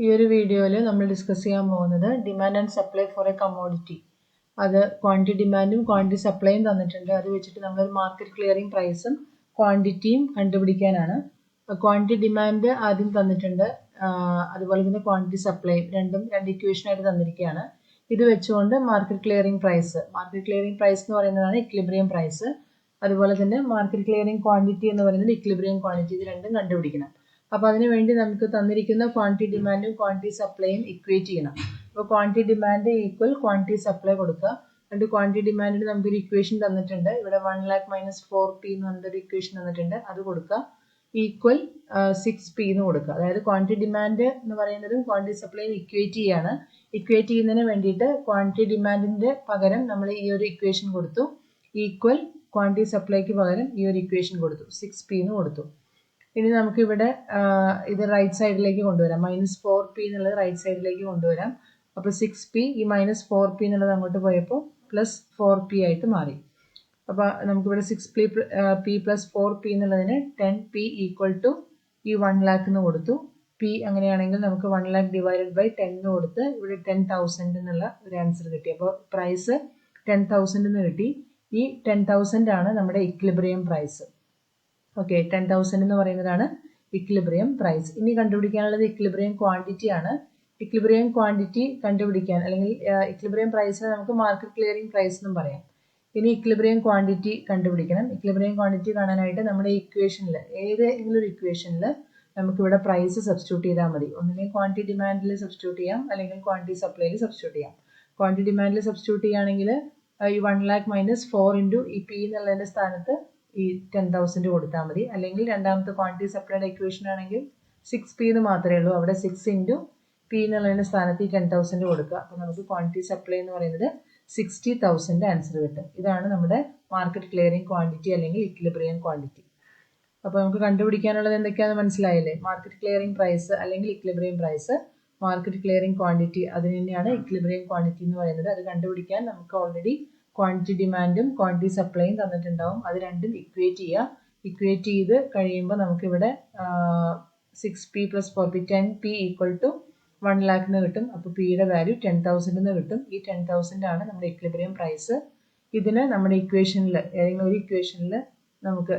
ഈ ഒരു വീഡിയോയിൽ നമ്മൾ ഡിസ്കസ് ചെയ്യാൻ പോകുന്നത് demand and supply four A commodity. അത് ക്വാണ്ടിറ്റി ഡിമാൻഡും ക്വാണ്ടിറ്റി സപ്ലൈയും തന്നിട്ടുണ്ട്. അത് വെച്ചിട്ട് നമ്മളൊരു മാർക്കറ്റ് ക്ലിയറിംഗ് പ്രൈസും ക്വാണ്ടിറ്റിയും കണ്ടുപിടിക്കാനാണ്. ക്വാണ്ടിറ്റി ഡിമാൻഡ് ആദ്യം തന്നിട്ടുണ്ട്, അതുപോലെ തന്നെ ക്വാണ്ടിറ്റി സപ്ലൈയും രണ്ട് ഇക്വേഷനായിട്ട് തന്നിരിക്കുകയാണ്. ഇത് വെച്ചുകൊണ്ട് മാർക്കറ്റ് ക്ലിയറിംഗ് പ്രൈസ് എന്ന് പറയുന്നതാണ് ഇക്വിലിബ്രിയം പ്രൈസ്. അതുപോലെ തന്നെ മാർക്കറ്റ് ക്ലിയറിംഗ് ക്വാണ്ടിറ്റി എന്ന് പറയുന്നത് ഇക്വിലിബ്രിയം ക്വാണ്ടിറ്റി. ഇത് രണ്ടും കണ്ടുപിടിക്കണം. അപ്പോൾ അതിനു വേണ്ടി നമുക്ക് തന്നിരിക്കുന്ന ക്വാണ്ടിറ്റി ഡിമാൻഡും ക്വാണ്ടിറ്റി സപ്ലൈയും ഇക്വേറ്റ് ചെയ്യണം. അപ്പോൾ quantity demand equal quantity supply കൊടുക്കുക. എന്നിട്ട് ക്വാണ്ടിറ്റി ഡിമാൻഡിന് നമുക്കൊരു ഇക്വേഷൻ തന്നിട്ടുണ്ട്. ഇവിടെ 1 lakh minus 4p എന്ന് പറഞ്ഞൊരു ഇക്വേഷൻ തന്നിട്ടുണ്ട്. അത് കൊടുക്കുക. ഈക്വൽ 6p എന്ന് കൊടുക്കുക. അതായത് ക്വാണ്ടിറ്റി ഡിമാൻഡ് എന്ന് പറയുന്നതും ക്വാണ്ടിറ്റി സപ്ലൈയും ഇക്വേറ്റ് ചെയ്യാണ്. ഇക്വേറ്റ് ചെയ്യുന്നതിന് വേണ്ടിയിട്ട് ക്വാണ്ടിറ്റി ഡിമാൻഡിന്റെ പകരം നമ്മൾ ഈ ഒരു ഇക്വേഷൻ കൊടുത്തു. ഈക്വൽ ക്വാണ്ടിറ്റി സപ്ലൈക്ക് പകരം ഈ ഒരു ഇക്വേഷൻ കൊടുത്തു, 6p എന്ന് കൊടുത്തു. ഇനി നമുക്ക് ഇവിടെ ഇത് റൈറ്റ് സൈഡിലേക്ക് കൊണ്ടുവരാം. -4p എന്നുള്ളത് റൈറ്റ് സൈഡിലേക്ക് കൊണ്ടുവരാം. അപ്പോൾ 6p ഈ -4p എന്നുള്ളത് അങ്ങോട്ട് പോയപ്പോൾ +4p ആയിട്ട് മാറി. അപ്പോൾ നമുക്കിവിടെ 6p + 4p എന്നുള്ളതിന് 10p ഈക്വൽ ടു ഈ 1 lakh എന്ന് കൊടുത്തു. p അങ്ങനെയാണെങ്കിൽ നമുക്ക് 1 lakh ഡിവൈഡഡ് ബൈ 10 എന്ന് കൊടുത്ത് ഇവിടെ 10,000 എന്നുള്ള ഒരു ആൻസർ കിട്ടി. അപ്പോൾ പ്രൈസ് 10,000 എന്ന് കിട്ടി. ഈ 10,000 ആണ് നമ്മുടെ ഇക്വിലിബ്രിയം പ്രൈസ്. ഓക്കെ, 10,000 എന്ന് പറയുന്നതാണ് ഇക്വിലിബ്രിയം പ്രൈസ്. ഇനി കണ്ടുപിടിക്കാനുള്ളത് ഇക്വിലിബ്രിയം ക്വാണ്ടിറ്റി ആണ്. ഇക്വിലിബ്രിയം ക്വാണ്ടിറ്റി കണ്ടുപിടിക്കാൻ, അല്ലെങ്കിൽ ഇക്വിലിബ്രിയം പ്രൈസിനെ നമുക്ക് മാർക്കറ്റ് ക്ലിയറിംഗ് പ്രൈസ് എന്നും പറയാം. ഇനി ഇക്വിലിബ്രിയം ക്വാണ്ടിറ്റി കണ്ടുപിടിക്കണം. ഇക്വിലിബ്രിയം ക്വാണ്ടിറ്റി കാണാനായിട്ട് നമ്മുടെ ഇക്വേഷനിൽ, ഏതെങ്കിലും ഒരു ഇക്വേഷനിൽ നമുക്കിവിടെ പ്രൈസ് സബ്സ്റ്റിറ്റ്യൂട്ട് ചെയ്താൽ മതി. ഒന്നുകിൽ ക്വാണ്ടിറ്റി ഡിമാൻഡിൽ സബ്സ്റ്റിറ്റ്യൂട്ട് ചെയ്യാം, അല്ലെങ്കിൽ ക്വാണ്ടിറ്റി സപ്ലൈയിൽ സബ്സ്റ്റിറ്റ്യൂട്ട് ചെയ്യാം. ക്വാണ്ടിറ്റി ഡിമാൻഡിൽ സബ്സ്റ്റിറ്റ്യൂട്ട് ചെയ്യുകയാണെങ്കിൽ ഈ 1 lakh minus 4 into ഈ p എന്നുള്ളതിൻ്റെ സ്ഥാനത്ത് ഈ 10,000 കൊടുത്താൽ മതി. അല്ലെങ്കിൽ രണ്ടാമത്തെ ക്വാണ്ടിറ്റി സപ്ലൈയുടെ ഇക്വേഷൻ ആണെങ്കിൽ 6p എന്ന് മാത്രമേ ഉള്ളൂ. അവിടെ 6 into p എന്നുള്ളതിൻ്റെ സ്ഥാനത്ത് ഈ 10,000 കൊടുക്കുക. അപ്പോൾ നമുക്ക് ക്വാണ്ടിറ്റി സപ്ലൈ എന്ന് പറയുന്നത് 60,000 ആൻസർ കിട്ടും. ഇതാണ് നമ്മുടെ മാർക്കറ്റ് ക്ലിയറിംഗ് ക്വാണ്ടിറ്റി അല്ലെങ്കിൽ ഇക്വിലിബ്രിയം ക്വാണ്ടിറ്റി. അപ്പോൾ നമുക്ക് കണ്ടുപിടിക്കാനുള്ളത് എന്തൊക്കെയാണെന്ന് മനസ്സിലായില്ലേ? മാർക്കറ്റ് ക്ലിയറിംഗ് പ്രൈസ് അല്ലെങ്കിൽ equilibrium price, market clearing quantity, അതിന് തന്നെയാണ് ഇക്വിലിബ്രിയം ക്വാണ്ടിറ്റി എന്ന് പറയുന്നത്. അത് കണ്ടുപിടിക്കാൻ നമുക്ക് ഓൾറെഡി ക്വാണ്ടിറ്റി ഡിമാൻഡും ക്വാണ്ടിറ്റി സപ്ലൈയും തന്നിട്ടുണ്ടാവും. അത് രണ്ടും ഇക്വേറ്റ് ചെയ്യുക. ഇക്വേറ്റ് ചെയ്ത് കഴിയുമ്പോൾ നമുക്കിവിടെ 6p + 4p 10p equal to 1 lakh എന്ന് കിട്ടും. അപ്പോൾ പിയുടെ വാല്യൂ 10,000 എന്ന് കിട്ടും. ഈ 10,000 ആണ് നമ്മുടെ ഇക്വിലിബ്രിയം പ്രൈസ്. ഇതിന് നമ്മുടെ ഇക്വേഷനിൽ, ഏതെങ്കിലും ഒരു ഇക്വേഷനിൽ നമുക്ക്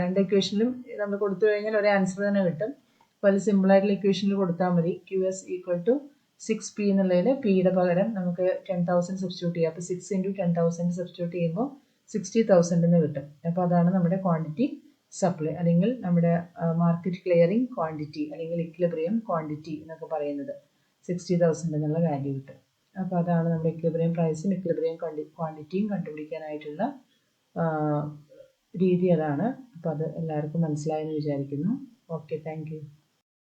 രണ്ട് ഇക്വേഷനിലും നമ്മൾ കൊടുത്തു കഴിഞ്ഞാൽ ഒരു ആൻസർ തന്നെ കിട്ടും. അപ്പോൾ അത് സിമ്പിളായിട്ടുള്ള ഇക്വേഷനിൽ കൊടുത്താൽ മതി. QS ഈക്വൽ ടു 6p എന്നുള്ളതിൽ പിയുടെ പകരം നമുക്ക് 10,000 സബ്സ്റ്റിറ്റ്യൂട്ട് ചെയ്യാം. അപ്പോൾ 6 into 10,000 സബ്സ്റ്റിറ്റ്യൂട്ട് ചെയ്യുമ്പോൾ 60,000 എന്ന് കിട്ടും. അപ്പോൾ അതാണ് നമ്മുടെ ക്വാണ്ടിറ്റി സപ്ലൈ, അല്ലെങ്കിൽ നമ്മുടെ മാർക്കറ്റ് ക്ലിയറിംഗ് ക്വാണ്ടിറ്റി അല്ലെങ്കിൽ ഇക്വിലിബ്രിയം ക്വാണ്ടിറ്റി എന്നൊക്കെ പറയുന്നത്. 60,000 എന്നുള്ള വാല്യൂ കിട്ടും. അപ്പോൾ അതാണ് നമ്മുടെ ഇക്വിലിബ്രിയം പ്രൈസും ഇക്വിലിബ്രിയം ക്വാണ്ടിറ്റിയും കണ്ടുപിടിക്കാനായിട്ടുള്ള രീതി അതാണ്. അപ്പോൾ അത് എല്ലാവർക്കും മനസ്സിലായെന്ന് വിചാരിക്കുന്നു. Okay, thank you.